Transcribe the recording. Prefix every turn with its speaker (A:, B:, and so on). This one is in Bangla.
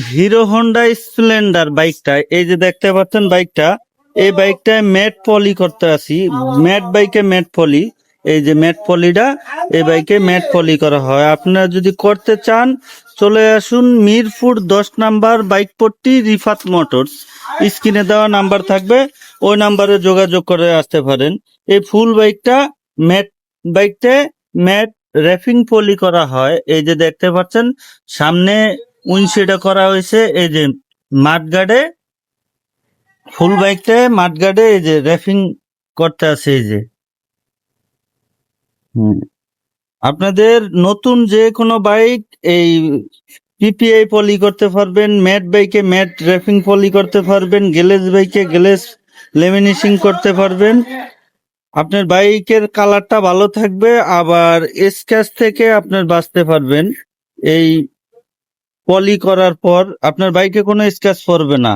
A: হিরো হোন্ডা স্প্লেন্ডার বাইকটা, এই যে দেখতে পাচ্ছেন বাইকটা, এই বাইকটায় ম্যাট পলি করতে আসি। ম্যাট বাইকে ম্যাট পলি, এই যে ম্যাট পলিটা, এই বাইকে ম্যাট পলি করা হয়। আপনারা যদি করতে চান চলে আসুন মিরপুর 10 নাম্বার বাইকপট্টি রিফাত মোটরস। স্ক্রিনে দেওয়া নাম্বার থাকবে, ওই নাম্বারে যোগাযোগ করে আসতে পারেন। এই ফুল বাইকটা ম্যাট বাইকটা ম্যাট র্যাপিং পলি করা হয়। এই যে দেখতে পাচ্ছেন সামনে উইন্ডশিল্ডে করা হয়েছে, এই যে মাঠগার্ডে, ফুল বাইকটা মাঠগার্ডে এই যে র্যাপিং করতে আছে। এই যে হুম, আপনাদের নতুন যে কোনো বাইক এই পিপিআই পলি করতে পারবেন, ম্যাট বাইকে ম্যাট র্যাপিং পলি করতে পারবেন, গ্লেজ বাইকে গ্লেজ লেমিনেশন করতে পারবেন। আপনার বাইকের কালারটা ভালো থাকবে, আবার স্ক্র্যাচ থেকে আপনার বাঁচতে পারবেন। এই পলি করার পর আপনার বাইকে কোনো স্ক্র্যাচ পড়বে না।